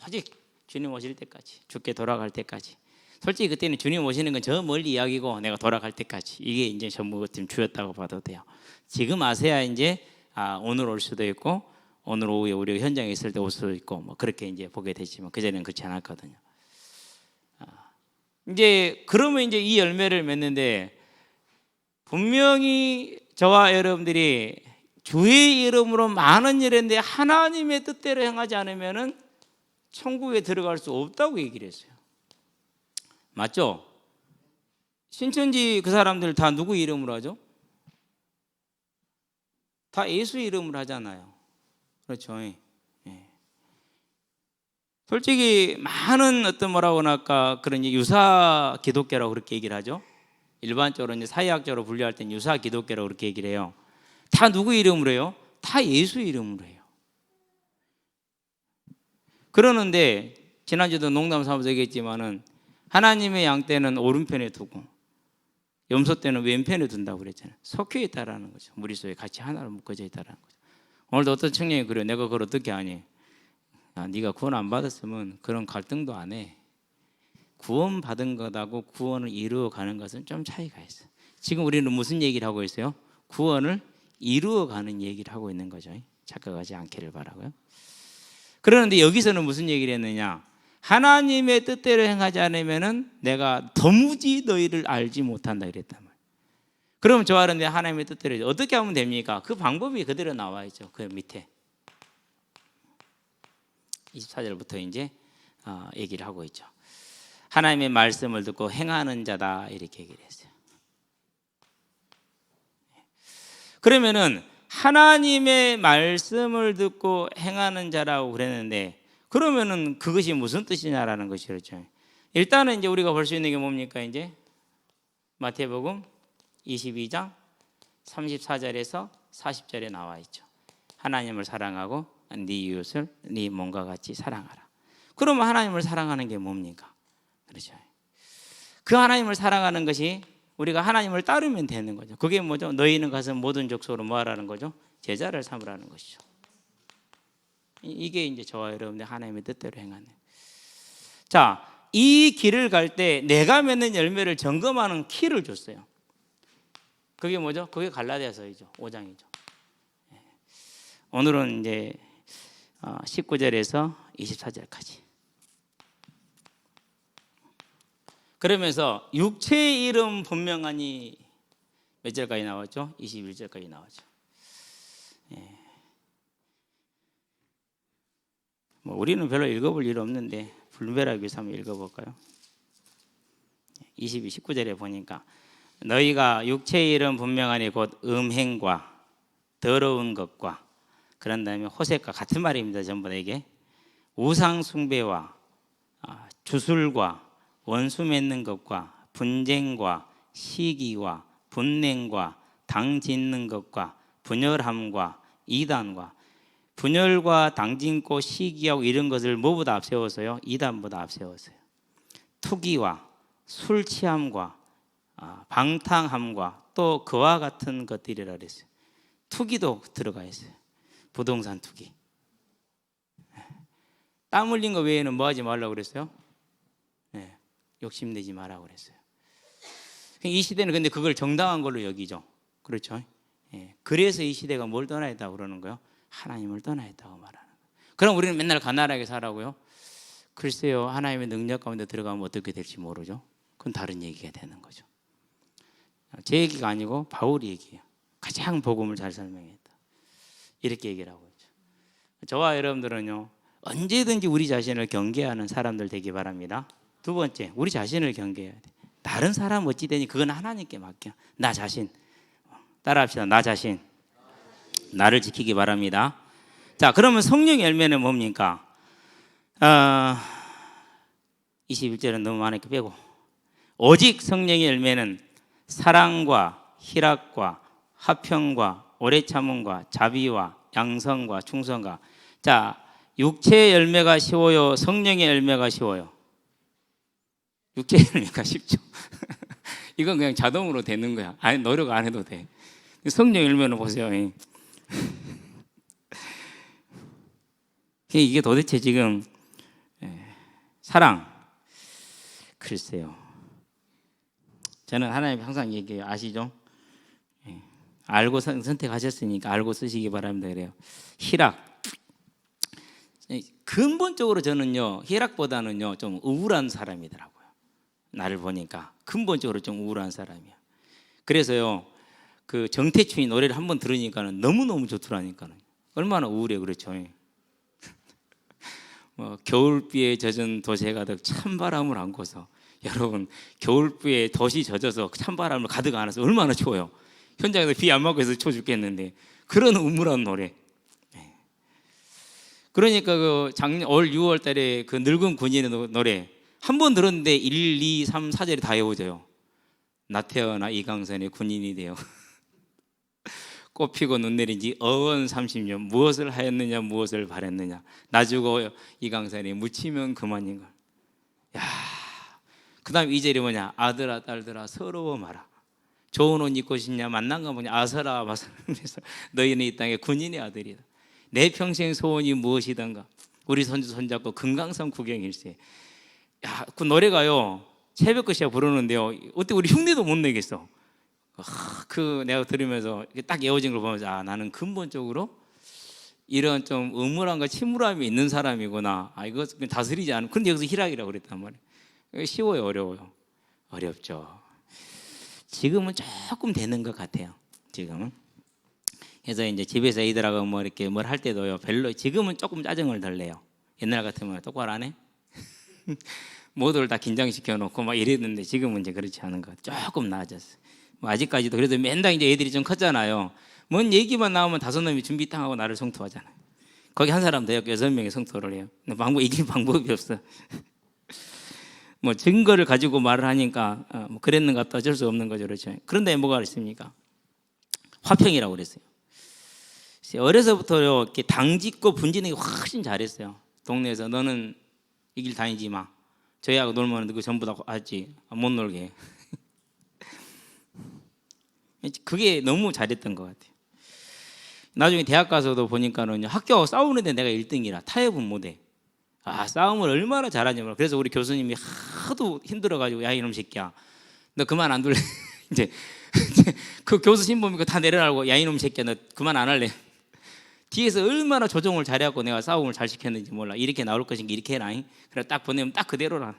오직 주님 오실 때까지, 죽게 돌아갈 때까지. 솔직히 그때는 주님 오시는 건 저 멀리 이야기고 내가 돌아갈 때까지 이게 이제 전부 지금 주였다고 봐도 돼요. 지금 아세야 이제 오늘 올 수도 있고 오늘 오후에 우리가 현장에 있을 때 올 수도 있고 뭐 그렇게 이제 보게 되지만 그전에는 그렇지 않았거든요. 이제 그러면 이제 이 열매를 맺는데 분명히 저와 여러분들이 주의 이름으로 많은 일인데 하나님의 뜻대로 행하지 않으면은 천국에 들어갈 수 없다고 얘기를 했어요. 맞죠? 신천지 그 사람들 다 누구 이름으로 하죠? 다 예수 이름으로 하잖아요. 그렇죠? 예. 솔직히 많은 어떤 뭐라고 할까 그런 유사 기독교라고 그렇게 얘기를 하죠. 일반적으로 이제 사회학적으로 분류할 땐 유사 기독교라고 그렇게 얘기를 해요. 다 누구 이름으로 해요? 다 예수 이름으로 해요. 그러는데 지난주도 농담 삼아서 얘기했지만은 하나님의 양 때는 오른편에 두고 염소 때는 왼편에 둔다고 그랬잖아요. 섞여 있다라는 거죠. 무리 속에 같이 하나로 묶어져 있다라는 거죠. 오늘도 어떤 청년이 그래요. 내가 그걸 어떻게 하니? 네가 구원 안 받았으면 그런 갈등도 안 해. 구원 받은 것하고 구원을 이루어가는 것은 좀 차이가 있어요. 지금 우리는 무슨 얘기를 하고 있어요? 구원을 이루어가는 얘기를 하고 있는 거죠. 착각하지 않기를 바라고요. 그러는데 여기서는 무슨 얘기를 했느냐? 하나님의 뜻대로 행하지 않으면은 내가 도무지 너희를 알지 못한다 이랬단 말이에요. 그럼 저와 여러분들 하나님의 뜻대로 어떻게 하면 됩니까? 그 방법이 그대로 나와 있죠. 그 밑에 24절부터 이제 얘기를 하고 있죠. 하나님의 말씀을 듣고 행하는 자다 이렇게 얘기를 했어요. 그러면은 하나님의 말씀을 듣고 행하는 자라고 그랬는데 그러면은 그것이 무슨 뜻이냐라는 것이 그렇죠. 일단은 이제 우리가 볼 수 있는 게 뭡니까? 이제 마태복음 22장 34절에서 40절에 나와 있죠. 하나님을 사랑하고 네 이웃을 네 몸과 같이 사랑하라. 그러면 하나님을 사랑하는 게 뭡니까? 그렇죠. 그 하나님을 사랑하는 것이 우리가 하나님을 따르면 되는 거죠. 그게 뭐죠? 너희는 가서 모든 족속으로 뭐 하라는 거죠? 제자를 삼으라는 것이죠. 이게 이제 저와 여러분들 하나님의 뜻대로 행하는. 자, 이 길을 갈 때 내가 맺는 열매를 점검하는 키를 줬어요. 그게 뭐죠? 그게 갈라디아서이죠. 5장이죠. 오늘은 이제 19절에서 24절까지. 그러면서 육체의 이름 분명하니 몇 절까지 나왔죠? 21절까지 나왔죠. 뭐 우리는 별로 읽어볼 일 없는데 불멸하기 위해서 한번 읽어볼까요? 19절에 보니까 너희가 육체의 이름 분명하니 곧 음행과 더러운 것과 그런 다음에 호색과 같은 말입니다. 전부 다 이게 우상 숭배와 주술과 원수 맺는 것과 분쟁과 시기와 분냉과 당 짓는 것과 분열함과 이단과 분열과 당 짓고 시기하고 이런 것을 뭐보다 앞세워서요? 이단보다 앞세웠어요. 투기와 술 취함과 방탕함과 또 그와 같은 것들이라 그랬어요. 투기도 들어가 있어요. 부동산 투기. 땀 흘린 거 외에는 뭐 하지 말라고 그랬어요? 욕심내지 말라고 그랬어요. 이 시대는 근데 그걸 정당한 걸로 여기죠. 그렇죠? 그래서 이 시대가 뭘 떠나야 했다고 그러는 거예요? 하나님을 떠나야 했다고 말하는 거예요. 그럼 우리는 맨날 가난하게 살라고요? 글쎄요, 하나님의 능력 가운데 들어가면 어떻게 될지 모르죠. 그건 다른 얘기가 되는 거죠. 제 얘기가 아니고 바울이 얘기해요. 가장 복음을 잘 설명했다. 이렇게 얘기를 하고 있죠. 저와 여러분들은요, 언제든지 우리 자신을 경계하는 사람들 되기 바랍니다. 두 번째, 우리 자신을 경계해야 돼. 다른 사람 어찌 되니 그건 하나님께 맡겨. 나 자신. 따라합시다. 나 자신. 나를 지키기 바랍니다. 자, 그러면 성령의 열매는 뭡니까? 21절은 너무 많으니까 빼고. 오직 성령의 열매는 사랑과 희락과 화평과 오래 참음과 자비와 양성과 충성과. 자, 육체의 열매가 쉬워요? 성령의 열매가 쉬워요? 육체의 열매가 쉽죠. 이건 그냥 자동으로 되는 거야. 아니, 노력 안 해도 돼. 성령 열매는 보세요. 이게 도대체 지금 사랑. 글쎄요. 저는 하나님 항상 얘기해요. 아시죠? 알고 선택하셨으니까 알고 쓰시기 바랍니다. 그래요. 희락. 근본적으로 저는요, 희락보다는요, 좀 우울한 사람이더라고요. 나를 보니까 근본적으로 좀 우울한 사람이야. 그래서요, 그 정태춘이 노래를 한번 들으니까는 너무너무 좋더라니까는. 얼마나 우울해, 그렇죠? 겨울비에 젖은 도시에 가득 찬바람을 안고서. 여러분, 겨울비에 덫이 젖어서 찬바람을 가득 안아서 얼마나 추워요. 현장에서 비 안 맞고 해서 추워 죽겠는데 그런 우물한 노래. 그러니까 그 작년 올 6월 달에 그 늙은 군인의 노래 한 번 들었는데 1, 2, 3, 4절이 다 외워져요. 나 태어나 이강선의 군인이 되어 꽃 피고 눈 내린 지 어언 30년 무엇을 하였느냐 무엇을 바랬느냐 나 주고 이강선이 묻히면 그만인걸. 야, 그 다음 2절이 뭐냐? 아들아 딸들아 서러워 마라. 좋은 옷 입고 싶냐? 만난 거 뭐냐? 아서라 마서라면서 너희는 이 땅의 군인의 아들이다. 내 평생 소원이 무엇이던가. 우리 손주 손잡고 금강산 구경일세. 야, 그 노래가요 새벽것이야 부르는데요, 어때 우리 흉내도 못 내겠어. 그 내가 들으면서 딱 외워진 걸 보면서 나는 근본적으로 이런 좀 음울함과 침울함이 있는 사람이구나. 이거 다스리지 않은. 근데 여기서 희락이라고 그랬단 말이에요. 쉬워요, 어려워요? 어렵죠. 지금은 조금 되는 것 같아요. 지금은. 그래서 이제 집에서 애들하고 뭐 이렇게 뭘 할 때도요, 별로 지금은 조금 짜증을 덜 내요. 옛날 같으면 똑바로 안 해? 모두를 다 긴장시켜 놓고 막 이랬는데 지금은 이제 그렇지 않은 것 같아요. 조금 나아졌어요. 뭐 아직까지도 그래도 맨날 이제 애들이 좀 컸잖아요. 뭔 얘기만 나오면 5놈이 준비 땅 하고 나를 성토하잖아요. 거기 한 사람 더 6명이 성토를 해요. 근데 이길 방법이 없어. 뭐 증거를 가지고 말을 하니까 뭐 그랬는가 또 어쩔 수 없는 거죠, 그렇죠. 그런데 뭐가 있습니까? 화평이라고 그랬어요. 어려서부터요 이렇게 당짓고 분지는 게 훨씬 잘했어요. 동네에서 너는 이 길 다니지 마. 저희하고 놀면 그 전부 다 하지. 못 놀게. 그게 너무 잘했던 것 같아요. 나중에 대학 가서도 보니까는 학교하고 싸우는데 내가 1등이라 타협은 못해. 싸움을 얼마나 잘하는지 몰라. 그래서 우리 교수님이 하도 힘들어가지고 야 이놈 새끼야 너 그만 안 둘래. 이제 그 교수 신분 이거 다 내려놔고 야 이놈 새끼야 너 그만 안 할래. 뒤에서 얼마나 조정을 잘해갖고 내가 싸움을 잘 시켰는지 몰라. 이렇게 나올 것인가 이렇게 해라. 그래 딱 보내면 딱 그대로라.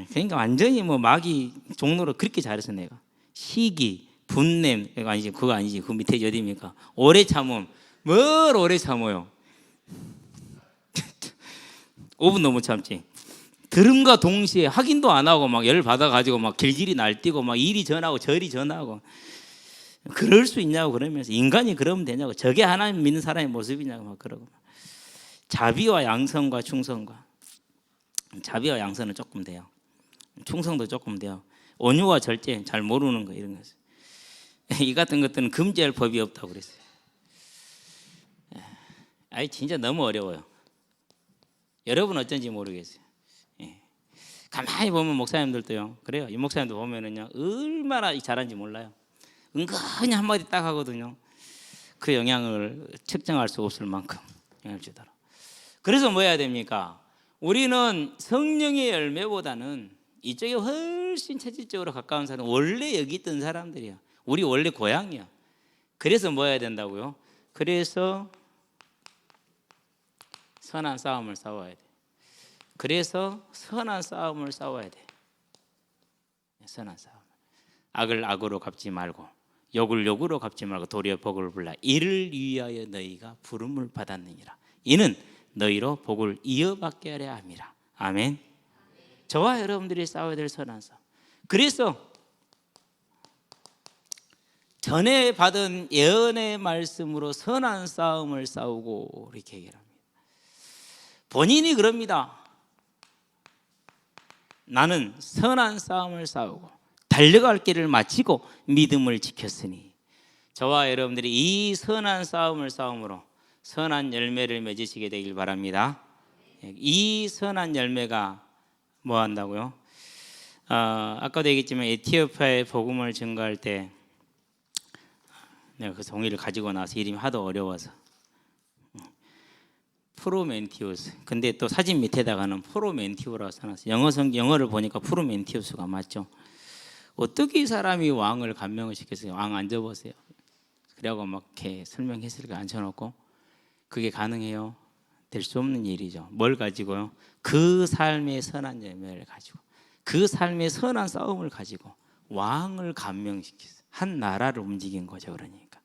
그러니까 완전히 뭐 마귀 종로를 그렇게 잘해서 내가 시기, 분냄 그거 아니지. 그 밑에 어디입니까? 오래 참음. 뭘 오래 참어요. 5분도 못 참지. 들음과 동시에 확인도 안 하고 막 열 받아가지고 막 길길이 날뛰고 막 이리 전하고 저리 전하고 그럴 수 있냐고 그러면서 인간이 그러면 되냐고 저게 하나님 믿는 사람의 모습이냐고 막 그러고 자비와 양성과 충성과 자비와 양성은 조금 돼요. 충성도 조금 돼요. 온유와 절제 잘 모르는 거 이런 거. 이 같은 것들은 금지할 법이 없다고 그랬어요. 아이 진짜 너무 어려워요. 여러분 어쩐지 모르겠어요. 가만히 보면 목사님들도요. 그래요. 이 목사님도 보면은요 얼마나 잘하는지 몰라요. 은근히 한마디 딱 하거든요. 그 영향을 측정할 수 없을 만큼 영향을 주더라. 그래서 뭐 해야 됩니까? 우리는 성령의 열매보다는 이쪽에 훨씬 체질적으로 가까운 사람, 원래 여기 있던 사람들이야. 우리 원래 고향이야. 그래서 뭐 해야 된다고요? 그래서 선한 싸움을 싸워야 돼. 그래서 선한 싸움을 싸워야 돼. 선한 싸움. 악을 악으로 갚지 말고 욕을 욕으로 갚지 말고 도리어 복을 불라. 이를 위하여 너희가 부름을 받았느니라. 이는 너희로 복을 이어받게 하려 함이라. 아멘. 저와 여러분들이 싸워야 될 선한 싸움. 그래서 전에 받은 예언의 말씀으로 선한 싸움을 싸우고 이렇게 얘기를 합니다. 본인이 그럽니다. 나는 선한 싸움을 싸우고 달려갈 길을 마치고 믿음을 지켰으니 저와 여러분들이 이 선한 싸움을 싸움으로 선한 열매를 맺으시게 되길 바랍니다. 이 선한 열매가 뭐 한다고요? 아까도 얘기했지만 에티오피아에 복음을 증거할 때 내가 그 종이를 가지고 나서 이름이 하도 어려워서 프로멘티우스. 근데 또 사진 밑에다가는 프로멘티우라고 써놨어요. 영어를 보니까 프로멘티우스가 맞죠. 어떻게 이 사람이 왕을 감명을 시켰어요? 왕 앉아보세요. 그래갖고 막 이렇게 설명했으니까 앉혀놓고 그게 가능해요? 될 수 없는 일이죠. 뭘 가지고요? 그 삶의 선한 열매를 가지고 그 삶의 선한 싸움을 가지고 왕을 감명시켰어요. 한 나라를 움직인 거죠. 그러니까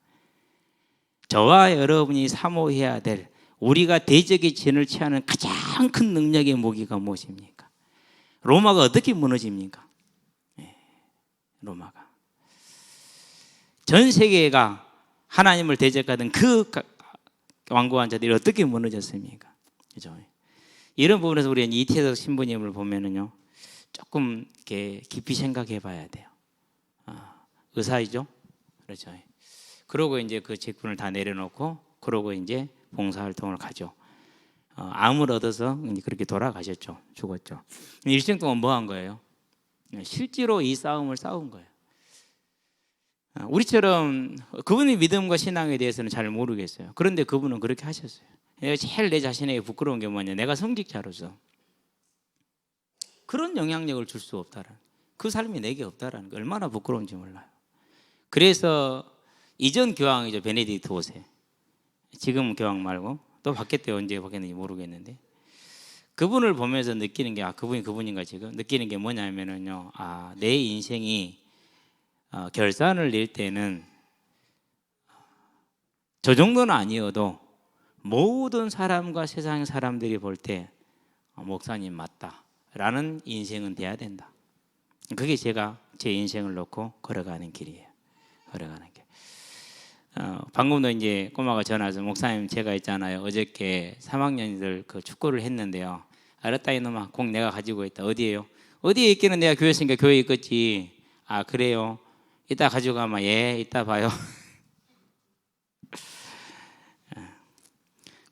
저와 여러분이 사모해야 될 우리가 대적의 진을 취하는 가장 큰 능력의 무기가 무엇입니까? 로마가 어떻게 무너집니까? 로마가 전 세계가 하나님을 대적하던 그 완고한 자들이 어떻게 무너졌습니까? 그죠? 이런 부분에서 우리는 이태석 신부님을 보면은요 조금 이렇게 깊이 생각해 봐야 돼요. 의사이죠, 그렇죠? 그러고 이제 그 직분을 다 내려놓고 그러고 이제 봉사활동을 가죠. 암을 얻어서 이제 그렇게 돌아가셨죠. 죽었죠. 일생 동안 뭐 한 거예요? 실제로 이 싸움을 싸운 거예요. 우리처럼 그분의 믿음과 신앙에 대해서는 잘 모르겠어요. 그런데 그분은 그렇게 하셨어요. 내가 제일 내 자신에게 부끄러운 게 뭐냐? 내가 성직자로서 그런 영향력을 줄 수 없다라는, 그 삶이 내게 없다라는 게 얼마나 부끄러운지 몰라요. 그래서 이전 교황이죠, 베네딕트 5세. 지금 교황 말고 또 바뀌었대요. 언제 바뀌었는지 모르겠는데 그분을 보면서 느끼는 게 그분이 그분인가 지금 느끼는 게 뭐냐면은요, 내 인생이 결산을 낼 때는 저 정도는 아니어도 모든 사람과 세상 사람들이 볼 때 목사님 맞다라는 인생은 돼야 된다. 그게 제가 제 인생을 놓고 걸어가는 길이에요. 걸어가는 길. 방금도 이제 꼬마가 전화 와서 목사님 제가 있잖아요. 어저께 3학년들 그 축구를 했는데요. 알았다 이놈아, 공 내가 가지고 있다. 어디에요? 어디에 있기는 내가 교회 있으니까 교회에 있겠지. 그래요? 이따 가지고 가면 예, 이따 봐요.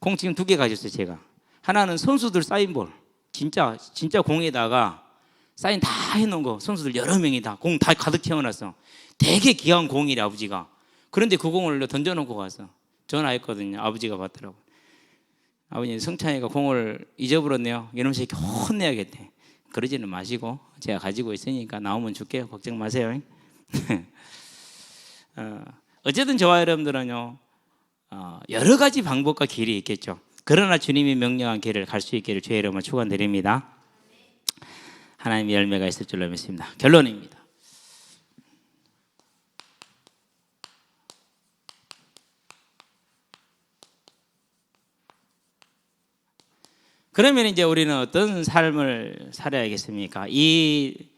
공 지금 2개 가졌어요. 제가 하나는 선수들 사인볼, 진짜 공에다가 사인 다 해놓은 거, 선수들 여러 명이 다 공 다 가득 채워놨어. 되게 귀한 공이래 아버지가. 그런데 그 공을 던져놓고 가서 전화했거든요. 아버지가 받더라고. 아버님, 성찬이가 공을 잊어버렸네요. 이놈 새끼 혼내야겠대. 그러지는 마시고 제가 가지고 있으니까 나오면 줄게요. 걱정 마세요. 어쨌든 저와 여러분들은요, 여러 가지 방법과 길이 있겠죠. 그러나 주님이 명령한 길을 갈 수 있기를 주의 이름으로 축원드립니다. 하나님의 열매가 있을 줄로 믿습니다. 결론입니다. 그러면 이제 우리는 어떤 삶을 살아야겠습니까? 이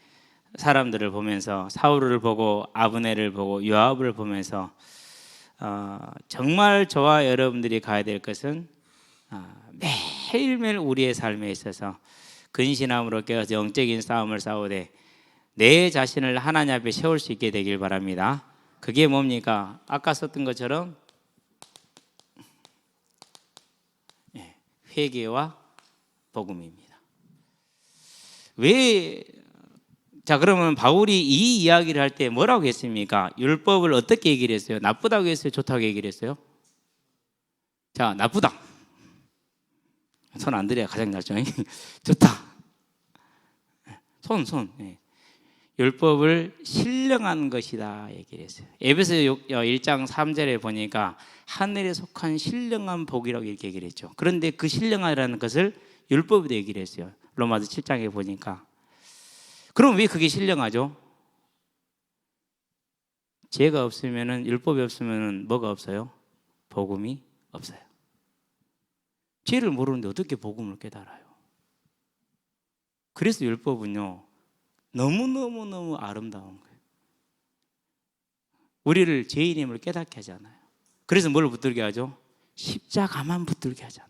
사람들을 보면서, 사울을 보고 아브넬을 보고 요압을 보면서 정말 저와 여러분들이 가야 될 것은 매일매일 우리의 삶에 있어서 근신함으로 깨어서 영적인 싸움을 싸우되 내 자신을 하나님 앞에 세울 수 있게 되길 바랍니다. 그게 뭡니까? 아까 썼던 것처럼 회개와 복음입니다. 자, 그러면 바울이 이 이야기를 할 때 뭐라고 했습니까? 율법을 어떻게 얘기를 했어요? 나쁘다고 했어요? 좋다고 얘기를 했어요? 자, 나쁘다. 손 안 들여야 가장 낫죠. 좋다. 손. 율법을 신령한 것이다 얘기를 했어요. 에베소 1장 3절에 보니까 하늘에 속한 신령한 복이라고 이렇게 얘기를 했죠. 그런데 그 신령하라는 것을 율법으로 얘기를 했어요. 로마서 7장에 보니까. 그럼 왜 그게 신령하죠? 죄가 없으면은, 율법이 없으면은 뭐가 없어요? 복음이 없어요. 죄를 모르는데 어떻게 복음을 깨달아요? 그래서 율법은요, 너무너무 아름다운 거예요. 우리를 죄인임을 깨닫게 하잖아요. 그래서 뭘 붙들게 하죠? 십자가만 붙들게 하잖아요.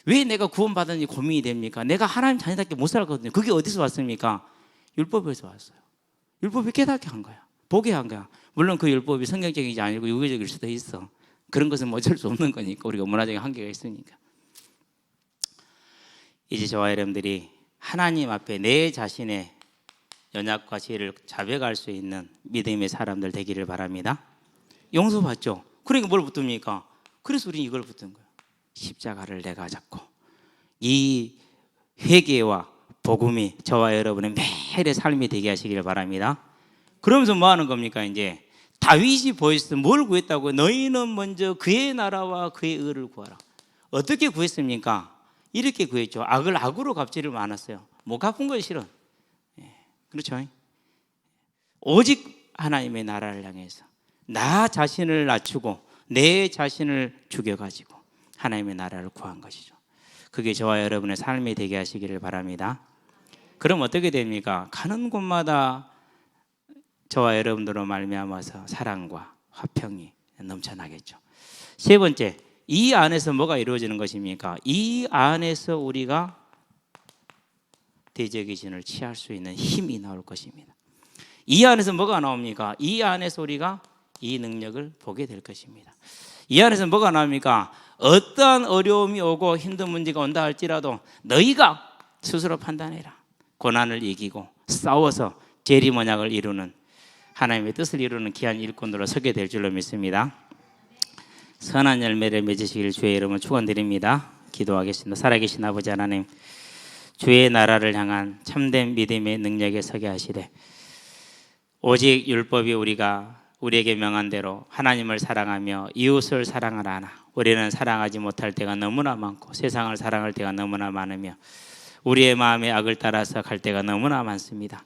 왜 내가 구원받았는지 고민이 됩니까? 내가 하나님 자녀답게 못 살거든요. 그게 어디서 왔습니까? 율법에서 왔어요. 율법이 깨닫게 한 거야. 보게 한 거야. 물론 그 율법이 성경적이지 아니고 유교적일 수도 있어. 그런 것은 뭐 어쩔 수 없는 거니까, 우리가 문화적인 한계가 있으니까. 이제 저와 여러분들이 하나님 앞에 내 자신의 연약과 죄를 자백할 수 있는 믿음의 사람들 되기를 바랍니다. 용서받죠? 그러니까 뭘 붙듭니까? 그래서 우리는 이걸 붙든 거예요. 십자가를 내가 잡고, 이 회개와 복음이 저와 여러분의 매일의 삶이 되게 하시기를 바랍니다. 그러면서 뭐 하는 겁니까? 이제 다윗이 보였을 때 뭘 구했다고? 너희는 먼저 그의 나라와 그의 의를 구하라. 어떻게 구했습니까? 이렇게 구했죠. 악을 악으로 갚지를 않았어요. 못 갚은 건 싫어. 그렇죠? 오직 하나님의 나라를 향해서 나 자신을 낮추고 내 자신을 죽여가지고 하나님의 나라를 구한 것이죠. 그게 저와 여러분의 삶이 되게 하시기를 바랍니다. 그럼 어떻게 됩니까? 가는 곳마다 저와 여러분들로 말미암아서 사랑과 화평이 넘쳐나겠죠. 세 번째, 이 안에서 뭐가 이루어지는 것입니까? 이 안에서 우리가 대적의 진을 취할 수 있는 힘이 나올 것입니다. 이 안에서 뭐가 나옵니까? 이 안에서 우리가 이 능력을 보게 될 것입니다. 이 안에서 뭐가 나옵니까? 어떠한 어려움이 오고 힘든 문제가 온다 할지라도 너희가 스스로 판단해라. 고난을 이기고 싸워서 재리모략을 이루는, 하나님의 뜻을 이루는 귀한 일꾼으로 서게 될 줄로 믿습니다. 선한 열매를 맺으시길 주의 이름으로 축원드립니다. 기도하겠습니다. 살아계신 아버지 하나님, 주의 나라를 향한 참된 믿음의 능력에 서게 하시되, 오직 율법이 우리에게 명한 대로 하나님을 사랑하며 이웃을 사랑하라 하나, 우리는 사랑하지 못할 때가 너무나 많고 세상을 사랑할 때가 너무나 많으며 우리의 마음의 악을 따라서 갈 때가 너무나 많습니다.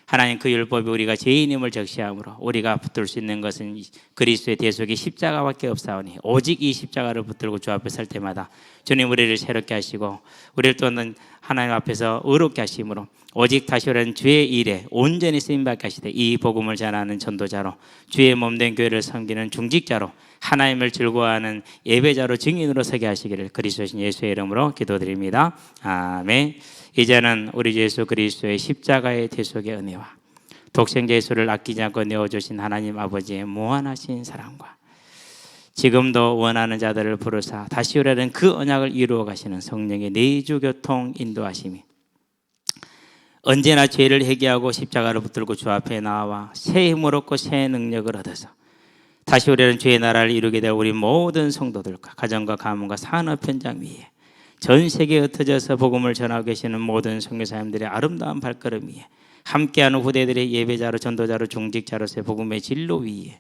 하나님, 그 율법이 우리가 죄인임을 적시함으로 우리가 붙들 수 있는 것은 그리스도의 대속의 십자가밖에 없사오니, 오직 이 십자가를 붙들고 주 앞에 설 때마다 주님 우리를 새롭게 하시고 우리를 또한 하나님 앞에서 의롭게 하심으로 오직 다시 오라는 주의 일에 온전히 쓰임받게 하시되, 이 복음을 전하는 전도자로, 주의 몸된 교회를 섬기는 중직자로, 하나님을 즐거워하는 예배자로, 증인으로 서게 하시기를 그리스도신 예수의 이름으로 기도드립니다. 아멘. 이제는 우리 주 예수 그리스도의 십자가의 대속의 은혜와 독생자 예수를 아끼지 않고 내어주신 하나님 아버지의 무한하신 사랑과 지금도 원하는 자들을 부르사 다시 오라는 그 언약을 이루어 가시는 성령의 내주 교통 인도하심이 언제나 죄를 회개하고 십자가를 붙들고 주 앞에 나와 새 힘을 얻고 새 능력을 얻어서 다시 우리는 주의 나라를 이루게 될 우리 모든 성도들과 가정과 가문과 산업 현장 위에 전 세계에 흩어져서 복음을 전하고 계시는 모든 선교사님들의 아름다운 발걸음 위에 함께하는 후대들의 예배자로 전도자로 중직자로서의 복음의 진로 위에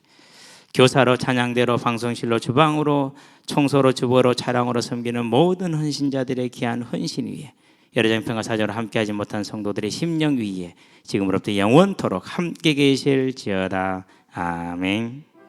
교사로 찬양대로 방송실로 주방으로 청소로 주부로 차량으로 섬기는 모든 헌신자들의 귀한 헌신 위에 여러정평과 사정으로 함께하지 못한 성도들의 심령 위에 지금으로부터 영원토록 함께 계실지어다. 아멘.